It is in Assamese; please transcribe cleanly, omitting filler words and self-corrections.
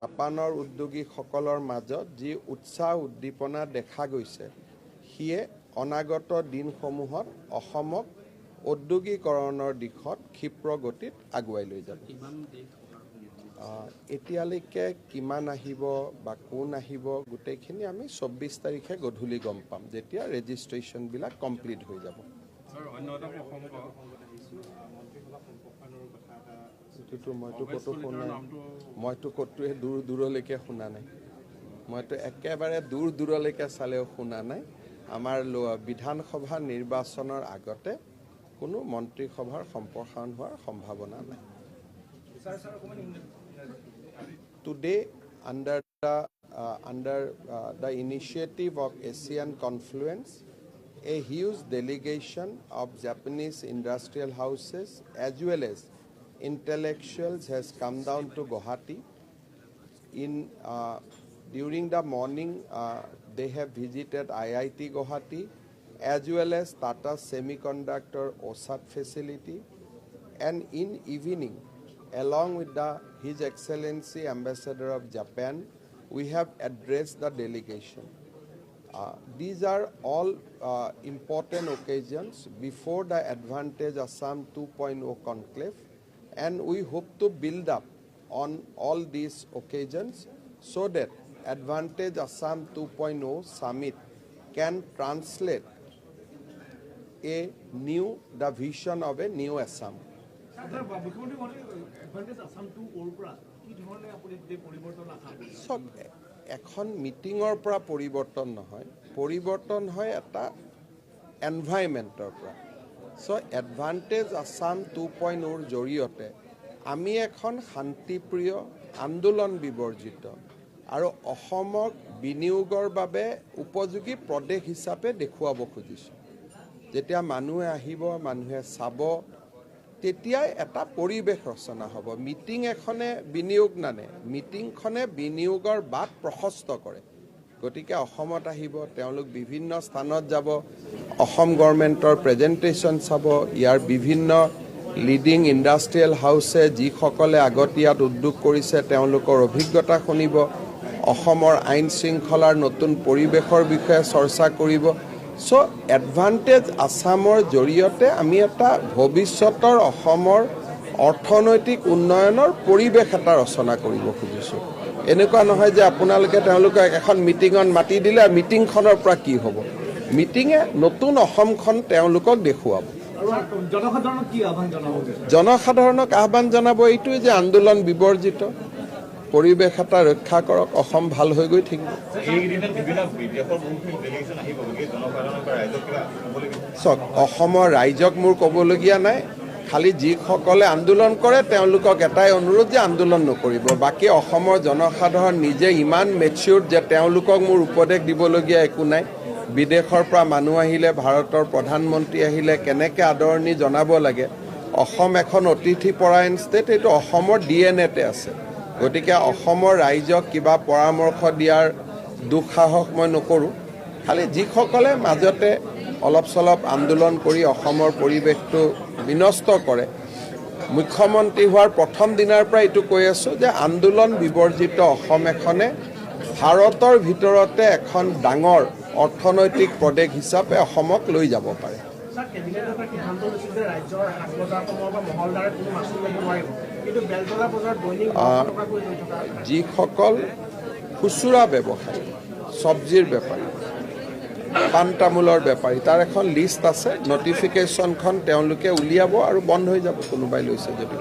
জাপানৰ উদ্যোগীসকলৰ মাজত যি উৎসাহ উদ্দীপনা দেখা গৈছে সিয়ে অনাগত দিনসমূহত অসমক ঔদ্যোগিকৰণৰ দিশত ক্ষিপ্ৰ গতিত আগুৱাই লৈ যাব। এতিয়ালৈকে কিমান আহিব বা কোন আহিব গোটেইখিনি আমি 24 তাৰিখে গধূলি গম পাম যেতিয়া ৰেজিষ্ট্ৰেশ্যনবিলাক কমপ্লিট হৈ যাব। মইতো ক'তোৱে দূৰলৈকে শুনা নাই। মইতো একেবাৰে দূৰলৈকে চালেও শুনা নাই। আমাৰ বিধানসভা নিৰ্বাচনৰ আগতে কোনো মন্ত্ৰীসভাৰ সম্প্ৰসাৰণ হোৱাৰ সম্ভাৱনা নাই। Today, under the initiative of ASEAN Confluence, a huge delegation of Japanese industrial houses as well as intellectuals has come down to Guwahati. During the morning, they have visited IIT Guwahati as well as Tata Semiconductor OSAT facility, and in evening, along with His Excellency Ambassador of Japan, we have addressed the delegation. These are all important occasions before the Advantage Assam 2.0 conclave, and we hope to build up on all these occasions so that Advantage Assam 2.0 summit can translate the vision of a new Assam. এখন মিটিঙৰ পৰা পৰিৱৰ্তন নহয়, পৰিৱৰ্তন হয় এটা এনভাইৰনমেণ্টৰ পৰা। চ' এডভান্টেজ আছাম 2.0ৰ জৰিয়তে আমি এখন শান্তিপ্ৰিয় আন্দোলন বিবৰ্জিত আৰু অসমক বিনিয়োগৰ বাবে উপযোগী প্ৰদেশ হিচাপে দেখুৱাব খুজিছোঁ। যেতিয়া মানুহে আহিব, মানুহে চাব, তেতিয়াই এটা পৰিৱেশ ৰচনা হ'ব। মিটিং এখনে বিনিয়োগ নানে, মিটিংখনে বিনিয়োগৰ বাট প্ৰশস্ত কৰে। গতিকে অসমত আহিব, তেওঁলোক বিভিন্ন স্থানত যাব, অসম গভৰ্ণমেণ্টৰ প্ৰেজেণ্টেশ্যন চাব, ইয়াৰ বিভিন্ন লিডিং ইণ্ডাষ্ট্ৰিয়েল হাউচে যিসকলে আগতীয়াত উদ্যোগ কৰিছে তেওঁলোকৰ অভিজ্ঞতা শুনিব, অসমৰ আইন শৃংখলাৰ নতুন পৰিৱেশৰ বিষয়ে চৰ্চা কৰিব। চ' এডভান্টেজ আছামৰ জৰিয়তে আমি এটা ভৱিষ্যতৰ অসমৰ অৰ্থনৈতিক উন্নয়নৰ পৰিৱেশ এটা ৰচনা কৰিব খুজিছোঁ। এনেকুৱা নহয় যে আপোনালোকে তেওঁলোকক এখন মিটিঙত মাতি দিলে আৰু মিটিংখনৰ পৰা কি হ'ব। মিটিঙে নতুন অসমখন তেওঁলোকক দেখুৱাব। জনসাধাৰণক আহ্বান জনাব এইটোৱে যে আন্দোলন বিবৰ্জিত, পৰিৱেশ এটা ৰক্ষা কৰক, অসম ভাল হৈ গৈ থাকিব। চাওক, অসমৰ ৰাইজক মোৰ ক'বলগীয়া নাই, খালি যিসকলে আন্দোলন কৰে তেওঁলোকক এটাই অনুৰোধ যে আন্দোলন নকৰিব। বাকী অসমৰ জনসাধাৰণ নিজে ইমান মেচিউৰ্ড যে তেওঁলোকক মোৰ উপদেশ দিবলগীয়া একো নাই। বিদেশৰ পৰা মানুহ আহিলে, ভাৰতৰ প্ৰধানমন্ত্ৰী আহিলে কেনেকৈ আদৰণি জনাব লাগে। অসম এখন অতিথিপৰায়ণ ষ্টেট, এইটো অসমৰ DNA-তে আছে। গতিকে অসমৰ ৰাইজক কিবা পৰামৰ্শ দিয়াৰ দুঃসাহস মই নকৰোঁ। খালি যিসকলে মাজতে অলপ চলপ আন্দোলন কৰি অসমৰ পৰিৱেশটো বিনষ্ট কৰে, মুখ্যমন্ত্ৰী হোৱাৰ প্ৰথম দিনাৰ পৰা এইটো কৈ আছোঁ যে আন্দোলন বিবৰ্জিত অসম এখনে ভাৰতৰ ভিতৰতে এখন ডাঙৰ অৰ্থনৈতিক প্ৰদেশ হিচাপে অসমক লৈ যাব পাৰে। যিসকল খুচুৰা ব্যৱসায়ী, চব্জিৰ বেপাৰী, পাণ তামোলৰ বেপাৰী, তাৰ এখন লিষ্ট আছে। নটিফিকেশ্যনখন তেওঁলোকে উলিয়াব আৰু বন্ধ হৈ যাব কোনোবাই লৈছে যদি।